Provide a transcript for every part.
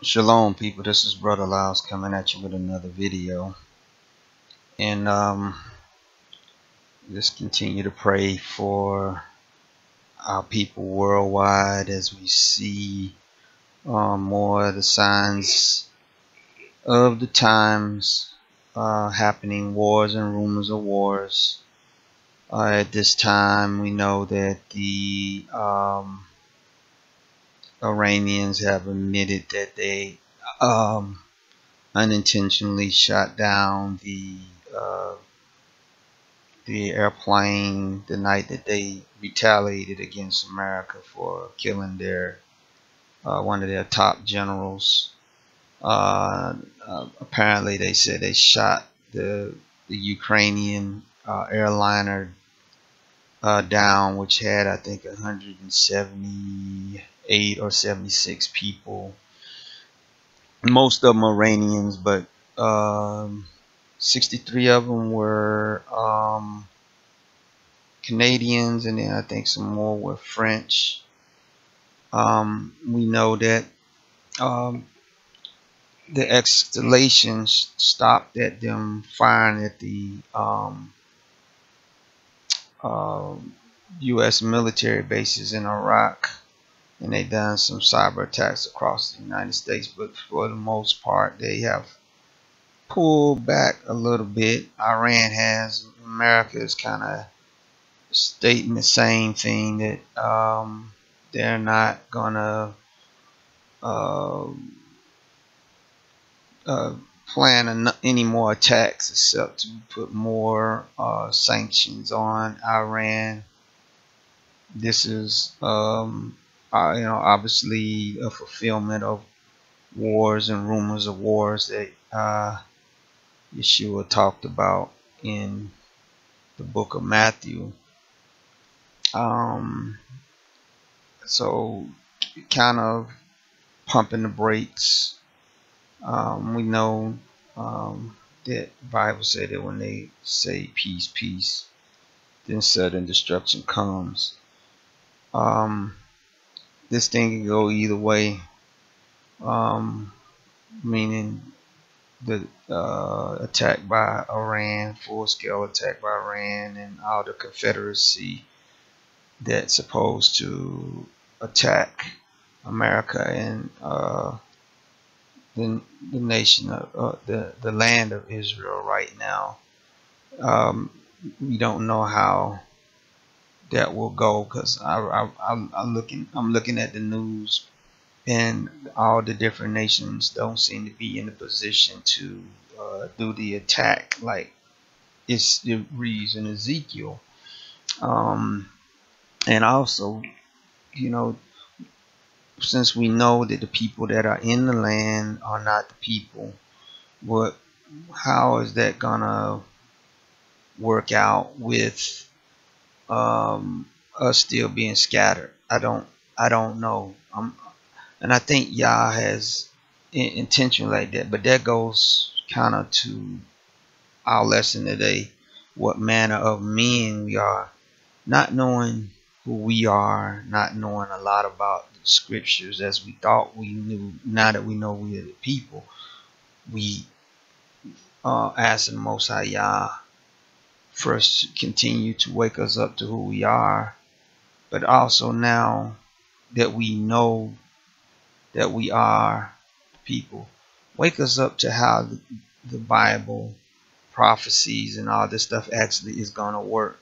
Shalom, people. This is Brother Lyles coming at you with another video. And just continue to pray for our people worldwide as we see more of the signs of the times happening, wars and rumors of wars. At this time, we know that the Iranians have admitted that they unintentionally shot down uh, the airplane the night that they retaliated against America for killing their one of their top generals. Apparently, they said they shot the Ukrainian airliner down, which had I think 178 or 76 people. Most of them Iranians, but 63 of them were Canadians, and then I think some more were French. We know that um, the escalation stopped at them firing at the uh, U.S. military bases in Iraq, and they done some cyber attacks across the United States. But for the most part, they have pulled back a little bit. Iran has. America is kind of stating the same thing, that they're not gonna uh, uh, plan any more attacks except to put more sanctions on Iran. This is obviously a fulfillment of wars and rumors of wars that Yeshua talked about in the book of Matthew. So kind of pumping the brakes. We know that the Bible said that when they say peace, peace, then sudden destruction comes. This thing can go either way, meaning the attack by Iran, full-scale attack by Iran, and all the Confederacy that's supposed to attack America and the nation of the land of Israel right now. We don't know how that will go, because I'm looking at the news, and all the different nations don't seem to be in a position to do the attack like it reads in Ezekiel. And also, you know, since we know that the people that are in the land are not the people, how is that gonna work out with us still being scattered? I don't know. And I think Yah has intention like that, but that goes kind of to our lesson today: what manner of men we are, not knowing who we are, not knowing a lot about the scriptures as we thought we knew. Now that we know we are the people, we ask the Most High Yah first to continue to wake us up to who we are, but also now that we know that we are people, wake us up to how the Bible prophecies and all this stuff actually is going to work.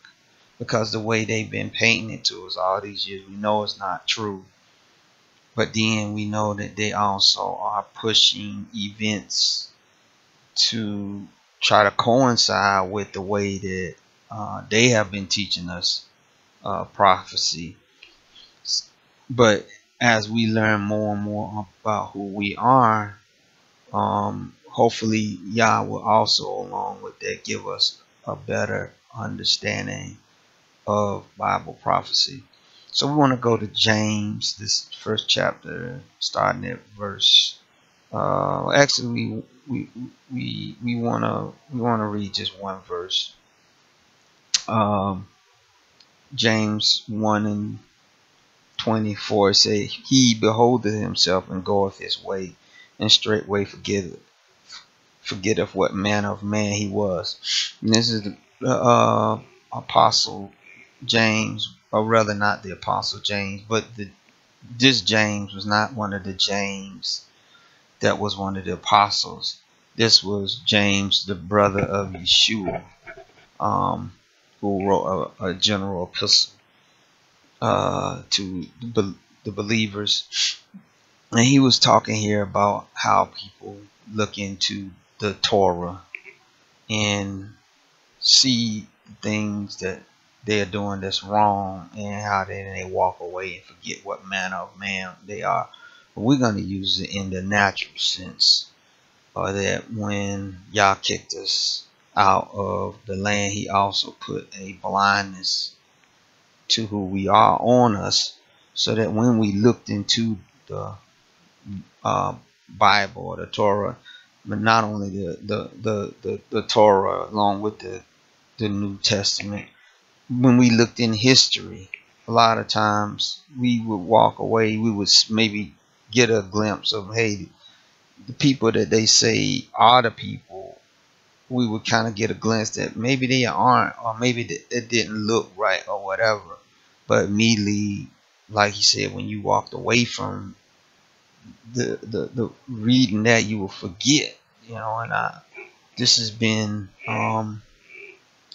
Because the way they've been painting it to us all these years, we know it's not true. But then we know that they also are pushing events to try to coincide with the way that they have been teaching us prophecy. But as we learn more and more about who we are, hopefully Yah will also, along with that, give us a better understanding of Bible prophecy. So we want to go to James, this first chapter, starting at verse. Actually, we want to read just one verse. James 1:24 say, "He beholdeth himself and goeth his way, and straightway forget of what manner of man he was. And this is the apostle James, or rather not the apostle James, but this James was not one of the James that was one of the apostles. This was James, the brother of Yeshua, um, who wrote a general epistle to the believers. And he was talking here about how people look into the Torah and see things that they are doing that's wrong, and how they walk away and forget what manner of man they are. But we're going to use it in the natural sense, or that when Yah kicked us out of the land, he also put a blindness to who we are on us, so that when we looked into the uh, Bible or the Torah, but not only the Torah along with the New Testament, when we looked in history, a lot of times we would walk away, we would maybe get a glimpse of, hey, the people that they say are the people, we would kind of get a glimpse that maybe they aren't, or maybe it didn't look right or whatever. But immediately, like he said, when you walked away from the reading that, you will forget, and this has been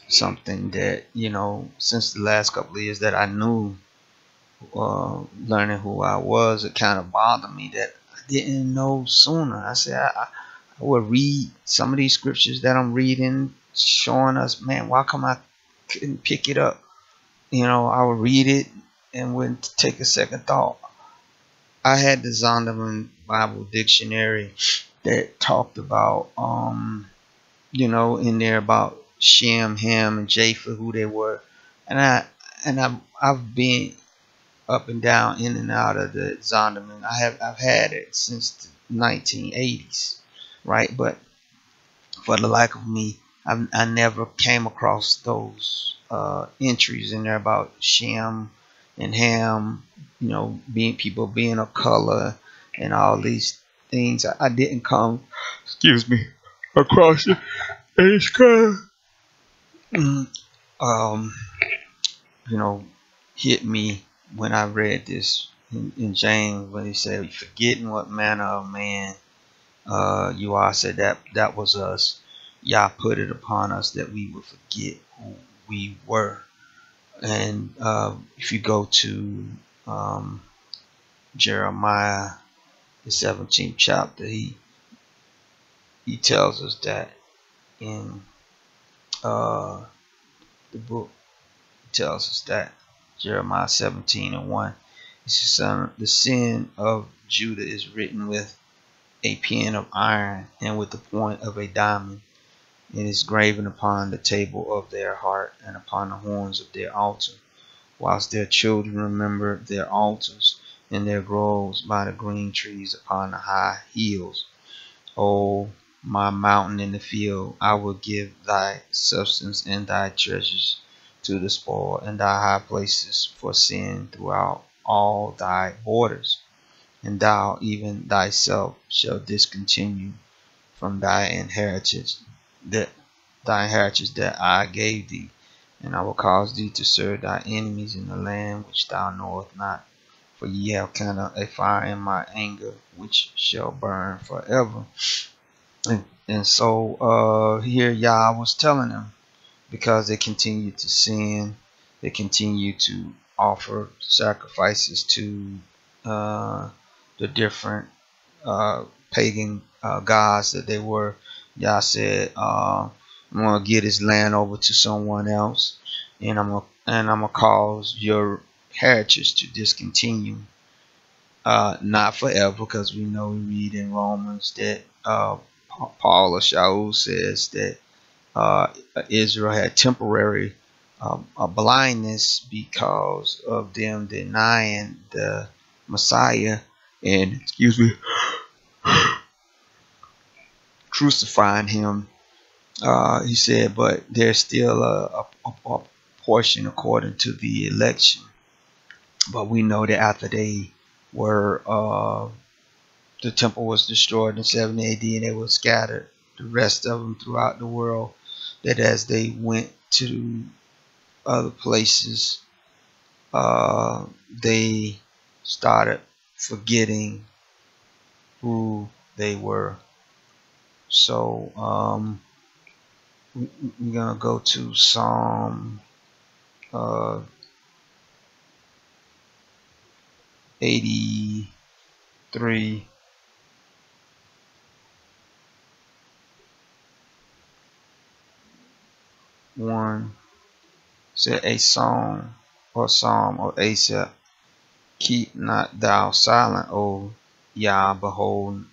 something that, since the last couple of years that I knew, learning who I was, it kind of bothered me that I didn't know sooner. I said I would read some of these scriptures that I'm reading, showing us, man, why come I couldn't pick it up? I would read it and wouldn't take a second thought. I had the Zondervan Bible Dictionary that talked about, in there about Shem, Ham, and Japheth, who they were, and I've been up and down, in and out of the Zondervan. I've had it since the 1980s, right? But for the life of me, I never came across those entries in there about Shem and Ham, being of color and all these things. I didn't come, across it. And it's kind of, hit me when I read this in James, when he said, forgetting what manner of man you are. Said that was us. Yah put it upon us that we would forget who we were. And if you go to Jeremiah, the 17th chapter, he tells us that in the book. He tells us that Jeremiah 17:1. He says, the sin of Judah is written with a pen of iron and with the point of a diamond. It is graven upon the table of their heart and upon the horns of their altar, whilst their children remember their altars and their groves by the green trees upon the high hills. O my mountain in the field, I will give thy substance and thy treasures to the spoil, and thy high places for sin throughout all thy borders. And thou even thyself shall discontinue from thy inheritance that I gave thee, and I will cause thee to serve thy enemies in the land which thou knowest not. For ye have kindled a fire in my anger, which shall burn forever. And so here Yah was telling them, because they continue to sin, they continue to offer sacrifices to the different pagan gods that they were. Yah said, I'm gonna get his land over to someone else, and I'm gonna cause your heritage to discontinue. Not forever, because we know, we read in Romans that Paul or Shaul says that Israel had temporary blindness because of them denying the Messiah and, crucifying him. He said, but there's still a portion according to the election. But we know that after they were the temple was destroyed in 70 AD and they were scattered, the rest of them throughout the world, that as they went to other places, they started forgetting who they were. So we're gonna go to Psalm 83. One said, a song or psalm of Asaph. Keep not thou silent, O Yah, behold,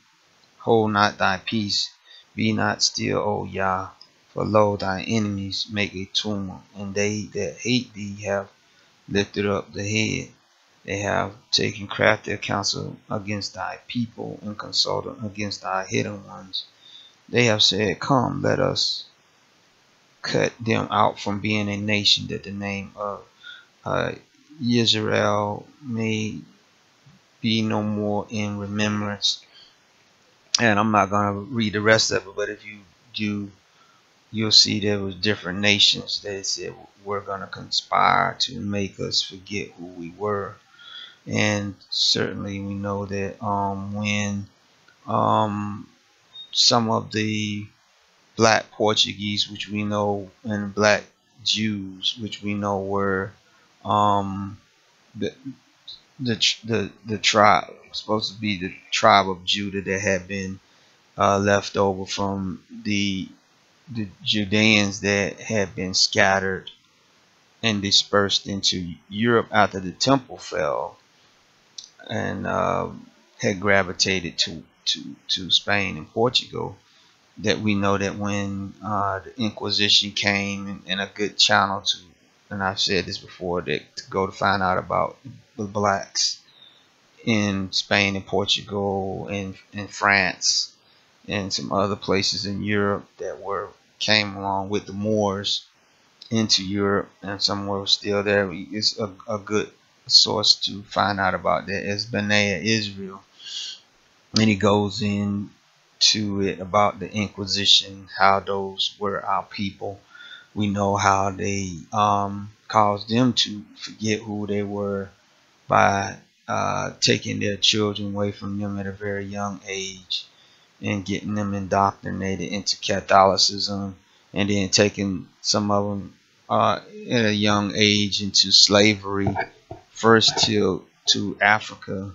hold not thy peace. Be not still, O Yah, for lo, thy enemies make a tumult, and they that hate thee have lifted up the head. They have taken crafty counsel against thy people, and consulted against thy hidden ones. They have said, come, let us cut them out from being a nation, that the name of Israel may be no more in remembrance. And I'm not going to read the rest of it, but if you do, you'll see there was different nations that said we're going to conspire to make us forget who we were. And certainly we know that when some of the black Portuguese, which we know, and black Jews, which we know were the the tribe, supposed to be the tribe of Judah, that had been left over from the Judeans that had been scattered and dispersed into Europe after the temple fell, and had gravitated to Spain and Portugal. That we know that when the Inquisition came, and a good channel to, and I've said this before, that to go to find out about the blacks in Spain and Portugal and France and some other places in Europe that came along with the Moors into Europe, and some were still there. It's a good source to find out about that is B'nai Israel, and he goes into it about the Inquisition, how those were our people. We know how they caused them to forget who they were by taking their children away from them at a very young age and getting them indoctrinated into Catholicism, and then taking some of them at a young age into slavery, first to Africa,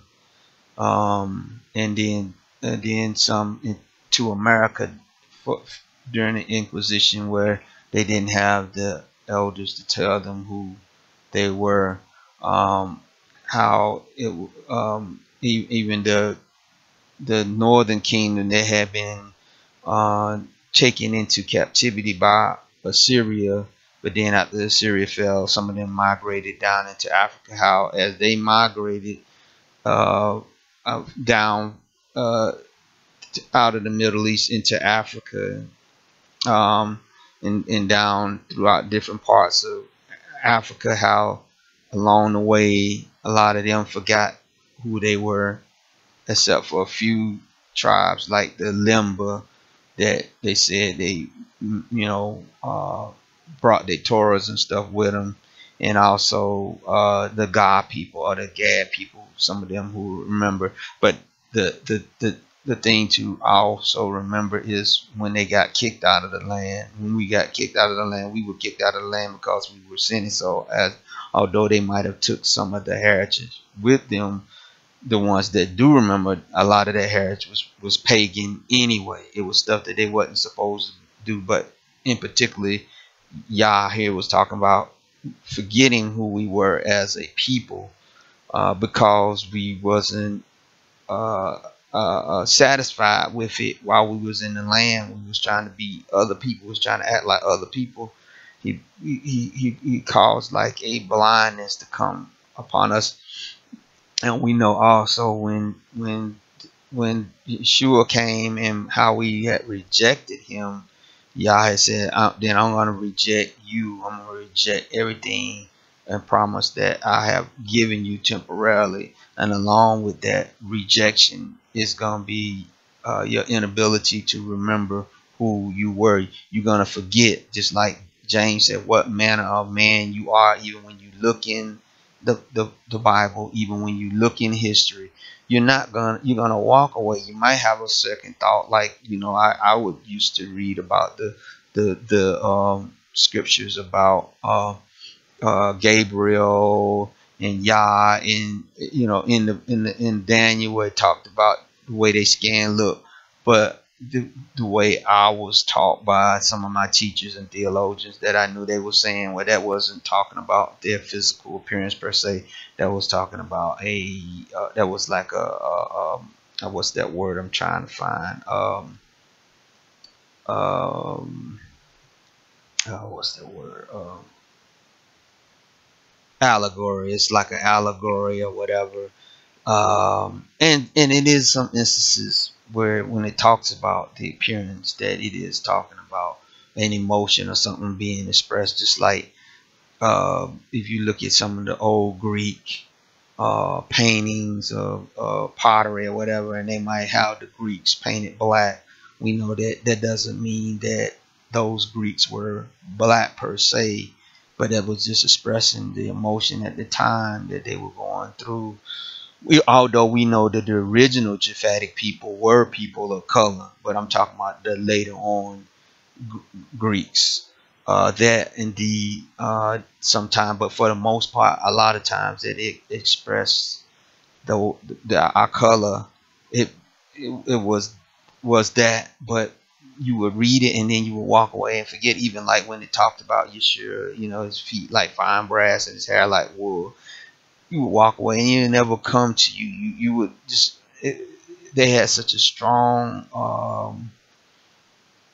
and then some to America during the Inquisition, where they didn't have the elders to tell them who they were. How it even the northern kingdom, that had been taken into captivity by Assyria, but then after Assyria fell, some of them migrated down into Africa. How as they migrated down out of the Middle East into Africa, and down throughout different parts of Africa, how along the way a lot of them forgot who they were, except for a few tribes like the Limba, that they said they brought their Torahs and stuff with them, and also the God people or the Gad people, some of them who remember. But the thing to also remember is when they got kicked out of the land. When we got kicked out of the land, we were kicked out of the land because we were sinning. So although they might have took some of the heritage with them, the ones that do remember, a lot of that heritage was pagan anyway. It was stuff that they wasn't supposed to do. But in particular, Yah here was talking about forgetting who we were as a people, because we wasn't satisfied with it while we was in the land. We was trying to be other people, was trying to act like other people. He caused like a blindness to come upon us. And we know also when Yeshua came and how we had rejected him, Yah had said, then I'm going to reject you. I'm going to reject everything and promise that I have given you temporarily. And along with that rejection is going to be your inability to remember who you were. You're going to forget, just like James said, what manner of man you are, even when you look in the Bible, even when you look in history. You're gonna walk away. You might have a second thought, like, I would used to read about the scriptures about Gabriel and Yah, in in Daniel, where it talked about the way they scan look. But the way I was taught by some of my teachers and theologians that I knew, they were saying, well, that wasn't talking about their physical appearance per se. That was talking about that was like what's that word I'm trying to find? What's that word? Allegory. It's like an allegory or whatever. And it is some instances where when it talks about the appearance, that it is talking about an emotion or something being expressed, just like if you look at some of the old Greek paintings of pottery or whatever, and they might have the Greeks painted black. We know that that doesn't mean that those Greeks were black per se, but that was just expressing the emotion at the time that they were going through. Although we know that the original Japhetic people were people of color, but I'm talking about the later on Greeks. That indeed sometime, but for the most part, a lot of times that it expressed our color. It it was that, but you would read it and then you would walk away and forget. Even like when it talked about Yeshua, his feet like fine brass and his hair like wool, you would walk away and it never come to you. You would just they had such a strong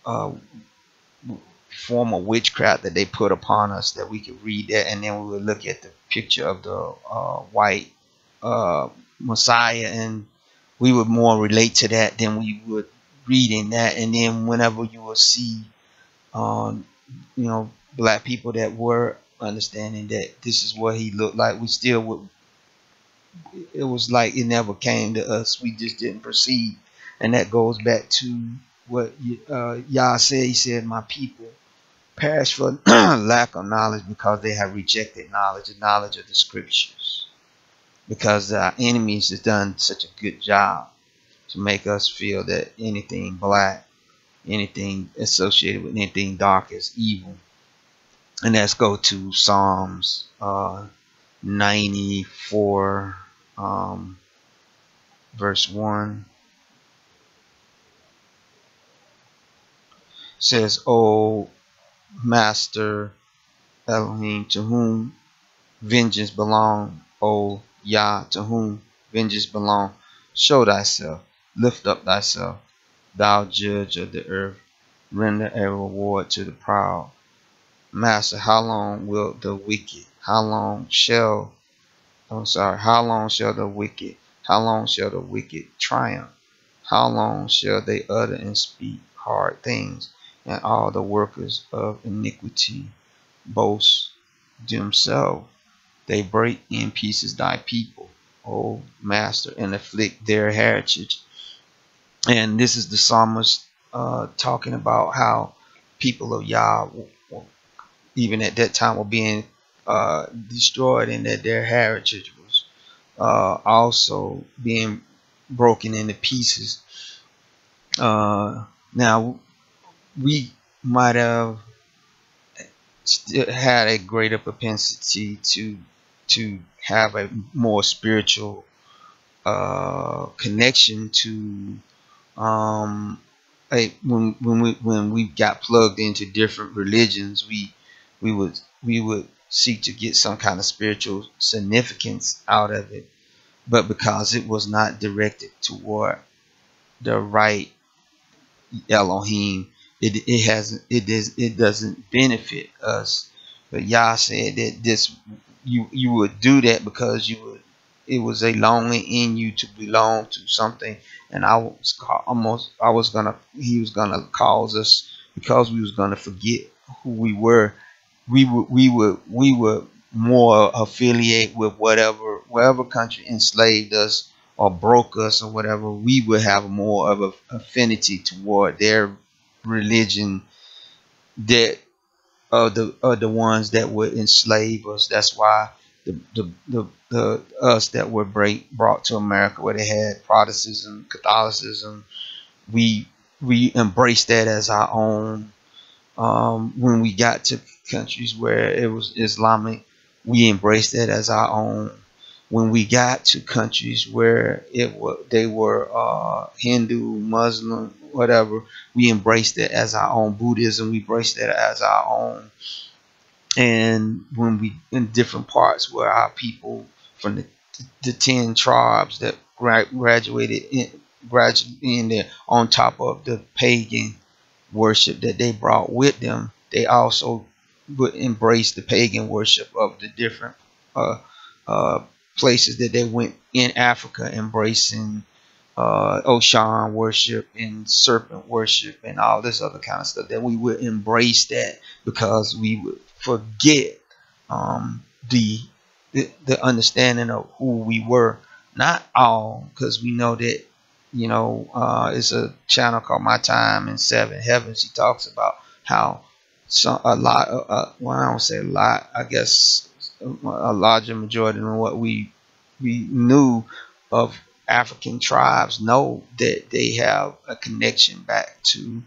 uh, form of witchcraft that they put upon us, that we could read that and then we would look at the picture of the white uh, Messiah, and we would more relate to that than we would reading that. And then whenever you will see um, black people that were understanding that this is what he looked like, we still would, it was like it never came to us. We just didn't perceive. And that goes back to what Yah said. He said, my people perish for lack of knowledge, because they have rejected knowledge, the knowledge of the scriptures. Because our enemies have done such a good job to make us feel that anything black, anything associated with anything dark is evil. And let's go to Psalms 94, verse 1. It says, O Master Elohim, to whom vengeance belong, O Yah, to whom vengeance belong, show thyself, lift up thyself, thou judge of the earth, render a reward to the proud. Master, how long will the wicked, how long shall the wicked, how long shall the wicked triumph? How long shall they utter and speak hard things, and all the workers of iniquity boast themselves? They break in pieces thy people, O Master, and afflict their heritage. And this is the psalmist talking about how people of Yah, even at that time, were being destroyed, and that their heritage was also being broken into pieces. Now, we might have had a greater propensity to have a more spiritual connection to when we got plugged into different religions. We would seek to get some kind of spiritual significance out of it, but because it was not directed toward the right Elohim, it doesn't benefit us. But Yah said that this, you would do that because it was a longing in you to belong to something. And he was gonna cause us, because we was gonna forget who we were. We would more affiliate with whatever country enslaved us or broke us or whatever, we would have more of an affinity toward their religion that the ones that would enslave us. That's why the us that were brought to America, where they had Protestantism, Catholicism, we we embraced that as our own. When we got to countries where it was Islamic, we embraced it as our own. When we got to countries where they were Hindu, Muslim, whatever, we embraced it as our own. Buddhism, we embraced it as our own. And when we in different parts where our people from the 10 tribes that graduated in there on top of the pagan worship that they brought with them, they also would embrace the pagan worship of the different uh, uh, places that they went in Africa, embracing Oshan worship and serpent worship and all this other kind of stuff. That we would embrace that because we would forget um, the, the understanding of who we were. Not all, because we know that it's a channel called My Time in Seven Heavens. He talks about how a lot, well, I don't say a lot, I guess a larger majority than what we knew of African tribes know that they have a connection back to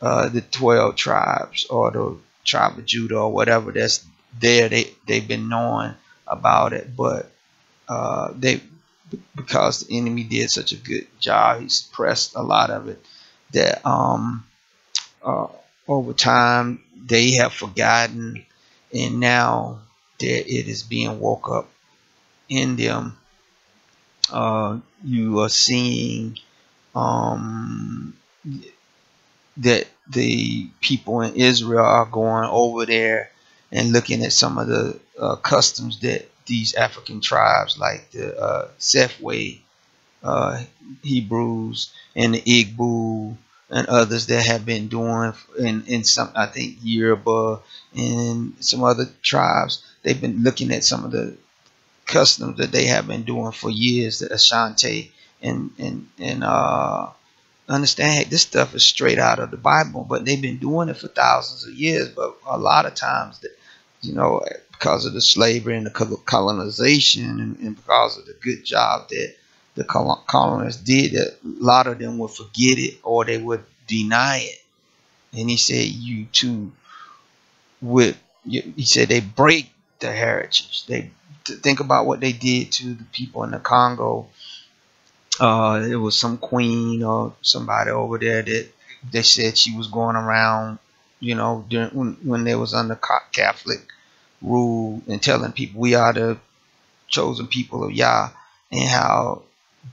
the 12 tribes or the tribe of Judah or whatever that's there. They've been knowing about it, but they because the enemy did such a good job, he suppressed a lot of it. That uh, over time they have forgotten, and now that it is being woke up in them, you are seeing um, that the people in Israel are going over there and looking at some of the customs that these African tribes, like the Sefway uh, Hebrews and the Igbo and others that have been doing in some, I think, Yoruba and some other tribes. They've been looking at some of the customs that they have been doing for years, the Ashanti and understand, hey, this stuff is straight out of the Bible, but they've been doing it for thousands of years. But a lot of times, that because of the slavery and the colonization, and because of the good job that the colonists did, a lot of them would forget it or they would deny it. And he said, you too would. He said they break the heritage. They think about what they did to the people in the Congo. It was some queen or somebody over there that they said she was going around, during when they was under Catholic rule and telling people we are the chosen people of Yah, and how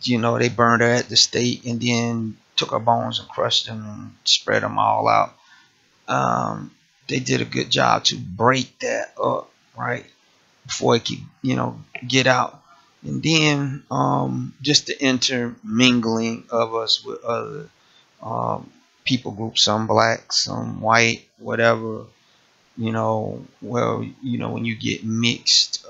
they burned her at the stake and then took her bones and crushed them and spread them all out. They did a good job to break that up, right, before it could get out. And then just the intermingling of us with other people groups, some black, some white, whatever. Well, when you get mixed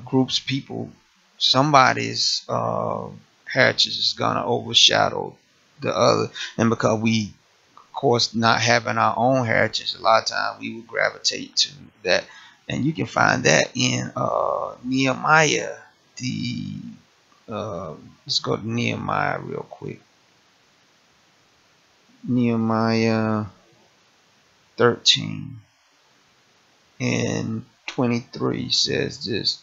groups, people, somebody's heritage is gonna overshadow the other, and because we, of course, not having our own heritage, a lot of times we would gravitate to that. And you can find that in Nehemiah. The let's go to Nehemiah real quick. Nehemiah 13 and 23 says this.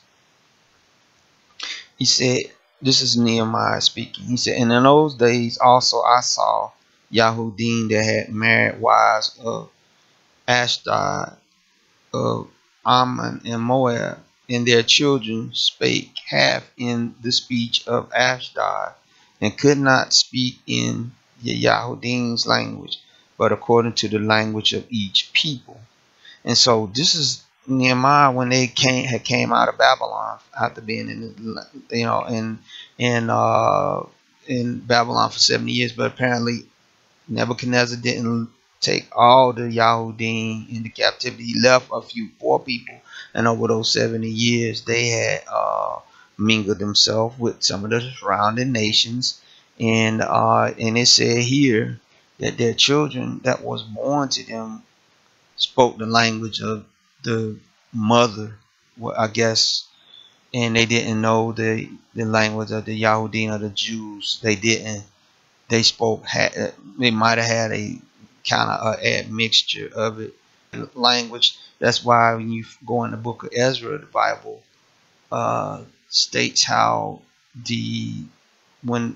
He said, this is Nehemiah speaking. He said, and in those days also I saw Yahudim that had married wives of Ashdod, of Ammon and Moab, and their children spake half in the speech of Ashdod, and could not speak in the Yahudim's language, but according to the language of each people. And so this is Nehemiah when they came out of Babylon after being in Babylon for 70 years. But apparently Nebuchadnezzar didn't take all the Yahudim into captivity. He left a few poor people, and over those 70 years, they had mingled themselves with some of the surrounding nations. And it said here that their children that was born to them spoke the language of the mother, well, I guess, and they didn't know the language of the Yahudim or the Jews. They didn't. They spoke. They might have had a kind of a admixture of it language. That's why when you go in the book of Ezra, the Bible states how the when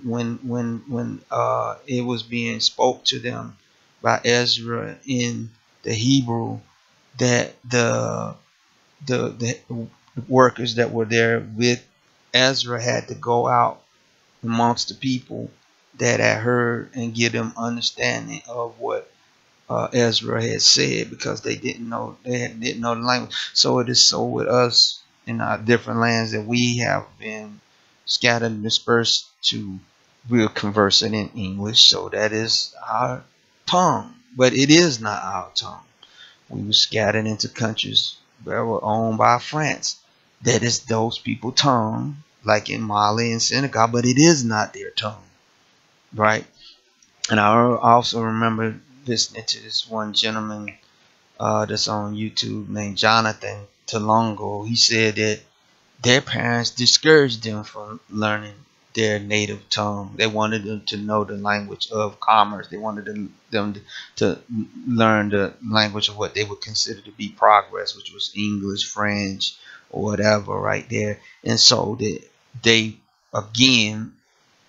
it was being spoke to them by Ezra in the Hebrew, that the workers that were there with Ezra had to go out amongst the people that had heard and give them understanding of what Ezra had said, because they didn't know, didn't know the language. So it is so with us in our different lands that we have been scattered and dispersed to, we're conversing in English, so that is our tongue, but it is not our tongue. We were scattered into countries that were owned by France. That is those people's tongue, like in Mali and Senegal, but it is not their tongue, right? And I also remember listening to this one gentleman that's on YouTube named Jonathan Talongo. He said that their parents discouraged them from learning their native tongue. They wanted them to know the language of commerce. They wanted them to learn the language of what they would consider to be progress, which was English, French, or whatever, right there. And so that they again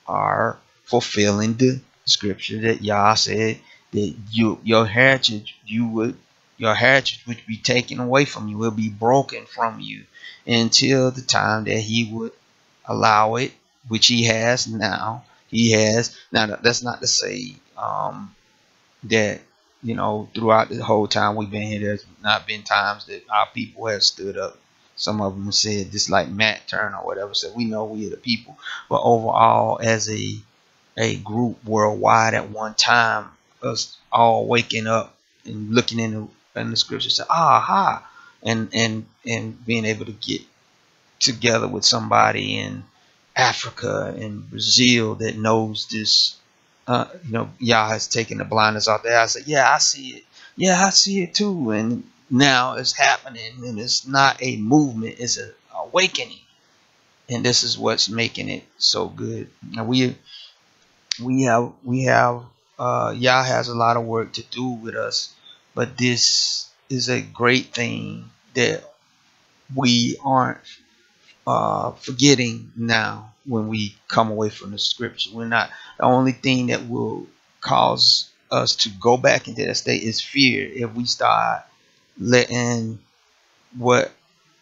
are fulfilling the scripture that Yah said that your heritage would be taken away from you, will be broken from you until the time that he would allow it, which he has now. He has now. That's not to say that throughout the whole time we've been here, there's not been times that our people have stood up. Some of them said, just like Matt Turner or whatever, said we know we are the people. But overall, as a group worldwide at one time, us all waking up and looking in the scripture, say aha, and being able to get together with somebody in Africa and Brazil that knows this. Yah has taken the blindness out there. I said, yeah, I see it. Yeah, I see it too. And now it's happening, and it's not a movement; it's an awakening. And this is what's making it so good. Now we have Yah has a lot of work to do with us, but this is a great thing that we aren't forgetting now when we come away from the scripture. We're not, the only thing that will cause us to go back into that state is fear. If we start letting what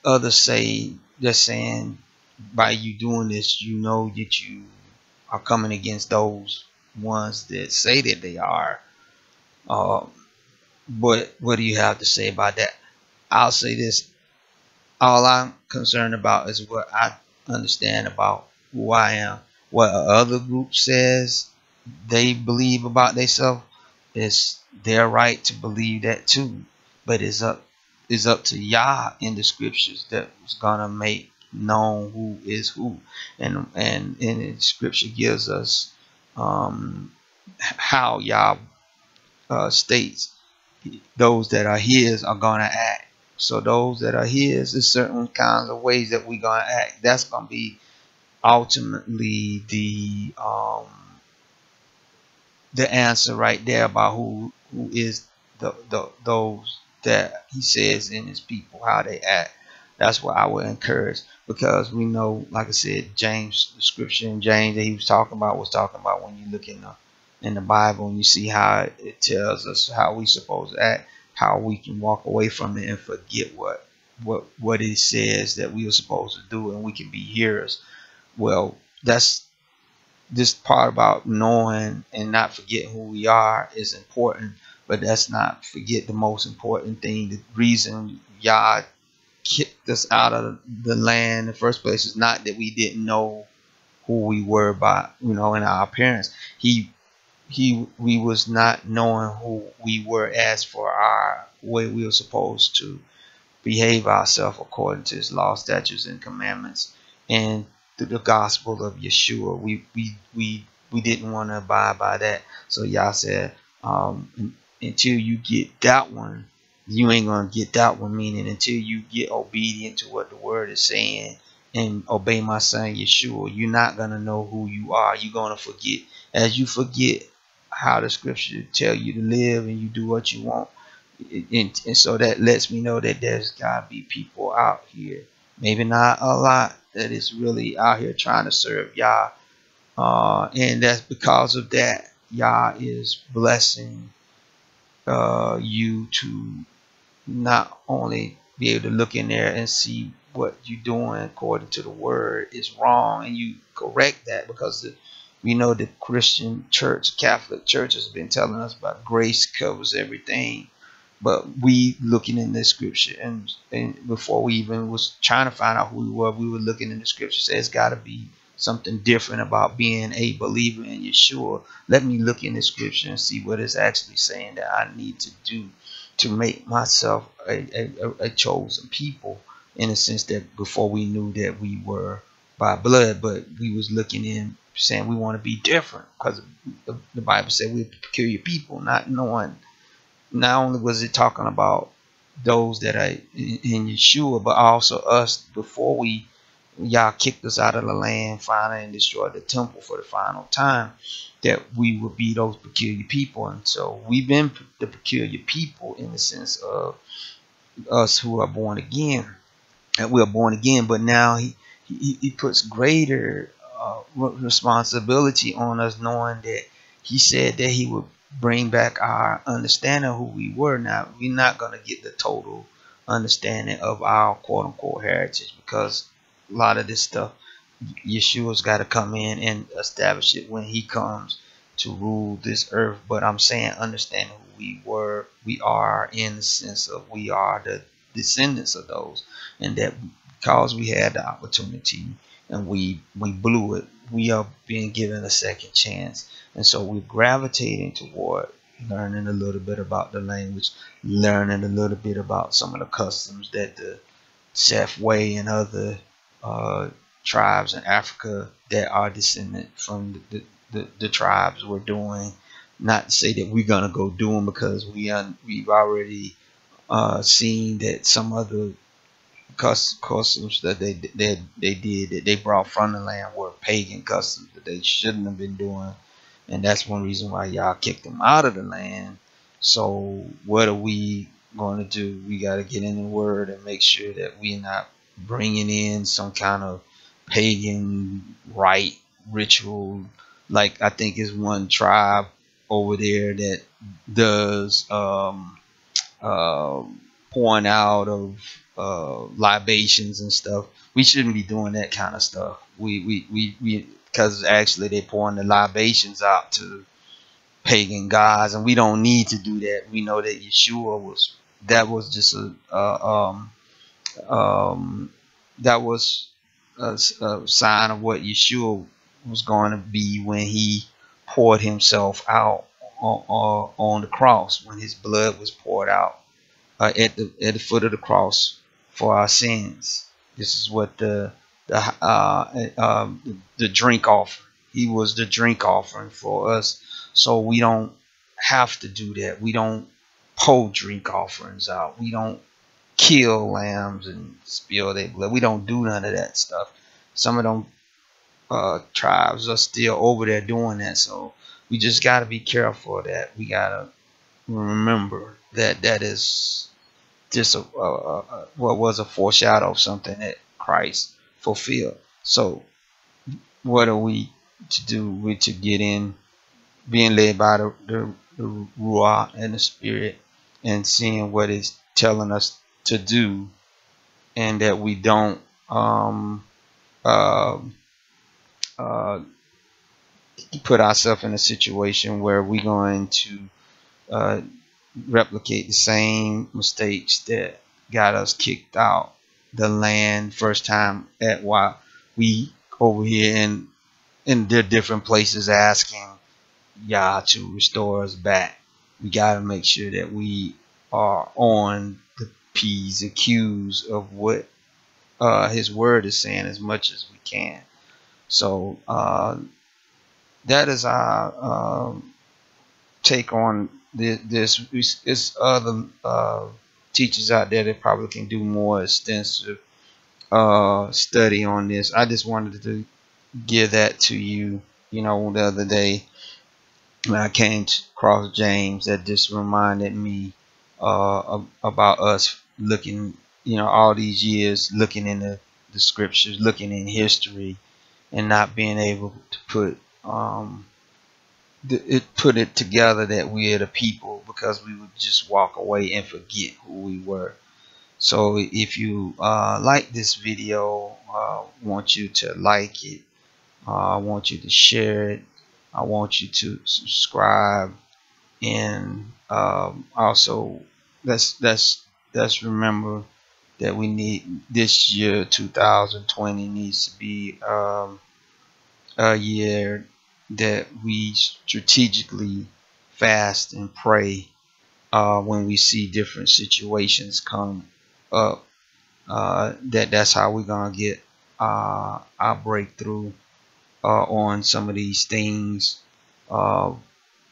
others say, just saying by you doing this, you know that you are coming against those ones that say that they are. Uh, but what do you have to say about that? I'll say this. All I'm concerned about is what I understand about who I am. What other group says they believe about themselves is their right to believe that too. But it's up to Yah in the scriptures that was gonna make known who is who, and the scripture gives us how Yah states those that are His are gonna act. So those that are His, there's certain kinds of ways that we're gonna act. That's gonna be ultimately the answer right there about who is those that He says in His people, how they act. That's what I would encourage, because we know, like I said, James, the scripture in James that he was talking about when you look in the Bible and you see how it tells us how we supposed to act, how we can walk away from it and forget what it says that we are supposed to do, and we can be hearers. Well, that's this part about knowing and not forgetting who we are is important, but that's not forget the most important thing. The reason Yah kicked us out of the land in the first place is not that we didn't know who we were by in our appearance. He we was not knowing who we were as for our way we were supposed to behave ourselves according to his law, statutes, and commandments, and through the gospel of Yeshua. We didn't want to abide by that. So Yah said, until you get that one, you ain't gonna get that one. Meaning until you get obedient to what the word is saying and obey my son Yeshua, you're not gonna know who you are. You're gonna forget. As you forget how the scripture tell you to live and you do what you want, and so that lets me know that there's gotta be people out here, maybe not a lot, that is really out here trying to serve Yah, and that's because of that Yah is blessing you to not only be able to look in there and see what you're doing according to the word is wrong, and you correct that, because we know the Christian church, Catholic church, has been telling us about grace covers everything. But we looking in the scripture, and before we even was trying to find out who we were looking in the scripture. Says it's got to be something different about being a believer in Yeshua. Let me look in the scripture and see what it's actually saying that I need to do to make myself a chosen people, in a sense that before we knew that we were by blood, but we was looking in saying we want to be different, because the Bible said we're peculiar people, not knowing. Not only was it talking about those that are in Yeshua, but also us before Yah kicked us out of the land finally and destroyed the temple for the final time, that we would be those peculiar people. And so we've been the peculiar people in the sense of us who are born again, and we are born again. But now he puts greater responsibility on us, knowing that he said that he would bring back our understanding of who we were. Now we're not going to get the total understanding of our quote unquote heritage, because a lot of this stuff Yeshua's got to come in and establish it when he comes to rule this earth. But I'm saying understanding who we are, in the sense of we are the descendants of those, and that because we had the opportunity and we blew it, we are being given a second chance. And so we're gravitating toward learning a little bit about the language, learning a little bit about some of the customs that the Seth Way and other tribes in Africa that are descended from the tribes were doing. Not to say that we're gonna go do them, because we've already seen that some other customs that they did, that they brought from the land, were pagan customs that they shouldn't have been doing, and that's one reason why Y'all kicked them out of the land. So what are we going to do? We got to get in the word and make sure that we're not bringing in some kind of pagan rite ritual. Like I think is one tribe over there that does pouring out of libations and stuff. We shouldn't be doing that kind of stuff. We because actually they're pouring the libations out to pagan gods, and we don't need to do that. We know that Yeshua was just that was a sign of what Yeshua was going to be when he poured himself out on the cross, when his blood was poured out at the foot of the cross for our sins. This is what the drink offering. He was the drink offering for us, so we don't have to do that. We don't pour drink offerings out. We don't kill lambs and spill their blood. We don't do none of that stuff. Some of them tribes are still over there doing that, so we just got to be careful of that. We got to remember that that is just what was a foreshadow of something that Christ fulfilled. So what are we to do? We to get in, being led by the Ruach and the Spirit, and seeing what it's telling us to do, and that we don't uh, uh, put ourselves in a situation where we're going to uh, replicate the same mistakes that got us kicked out the land first time, at while we over here in the different places asking Yah to restore us back. We got to make sure that we are on the P's and Q's of what His Word is saying as much as we can. So that is our take on this. It's other teachers out there that probably can do more extensive study on this. I just wanted to give that to you. You know, the other day when I came across James, that just reminded me about us looking, you know, all these years looking in the scriptures, looking in history, and not being able to put it together that we are the people, because we would just walk away and forget who we were. So if you like this video, I want you to like it. I want you to share it. I want you to subscribe, and also let's remember that we need, this year 2020 needs to be a year that we strategically fast and pray when we see different situations come up. That's how we're gonna get our breakthrough on some of these things. Uh,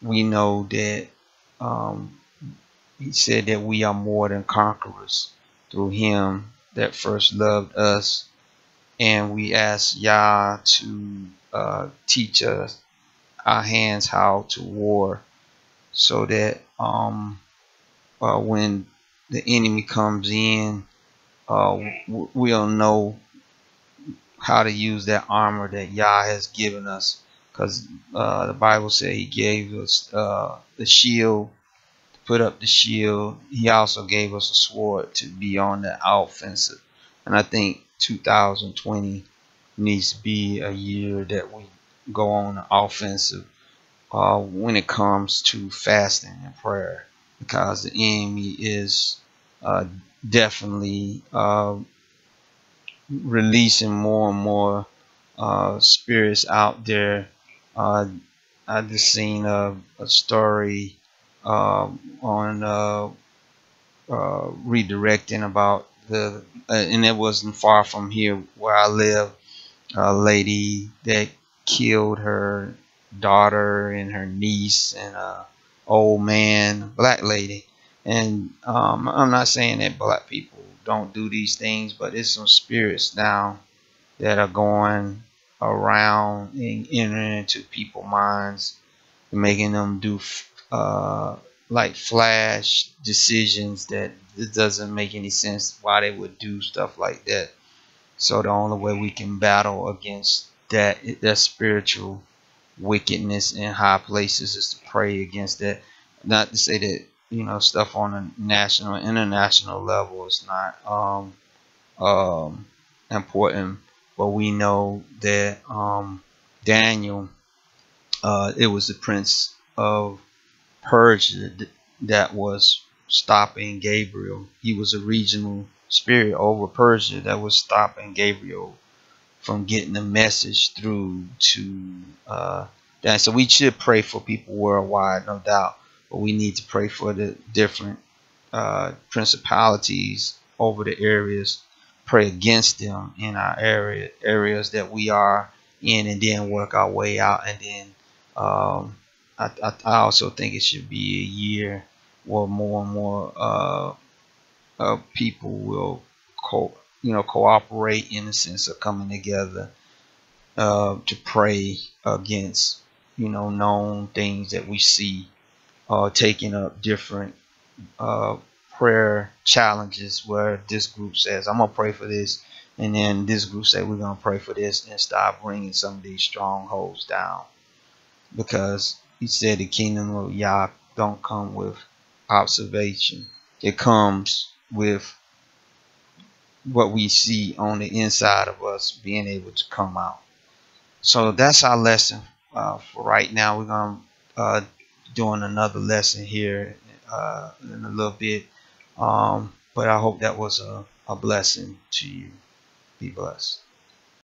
we know that He said that we are more than conquerors through Him that first loved us, and we ask Yah to teach us our hands how to war, so that when the enemy comes in, we'll know how to use that armor that Yah has given us, because the Bible said He gave us the shield, to put up the shield. He also gave us a sword to be on the offensive. And I think 2020 needs to be a year that we go on the offensive when it comes to fasting and prayer, because the enemy is definitely releasing more and more spirits out there. I just seen a story on redirecting about and it wasn't far from here where I live, a lady that killed her daughter and her niece and a old man, black lady. And I'm not saying that black people don't do these things, but it's some spirits now that are going around and entering into people's minds, making them do like flash decisions that it doesn't make any sense why they would do stuff like that. So the only way we can battle against that spiritual wickedness in high places is to pray against that. Not to say that, you know, stuff on a national, international level is not important, but we know that Daniel, it was the prince of Persia that was stopping Gabriel. He was a regional spirit over Persia that was stopping Gabriel from getting the message through to that. So we should pray for people worldwide, no doubt, but we need to pray for the different principalities over the areas, pray against them in our areas that we are in, and then work our way out. And then I also think it should be a year where more and more people will cooperate in the sense of coming together to pray against, you know, known things that we see, taking up different prayer challenges, where this group says I'm gonna pray for this, and then this group say we're gonna pray for this, and start bringing some of these strongholds down. Because He said the kingdom of Yah don't come with observation. It comes with what we see on the inside of us being able to come out. So that's our lesson for right now. We're going to doing another lesson here in a little bit. But I hope that was a blessing to you. Be blessed.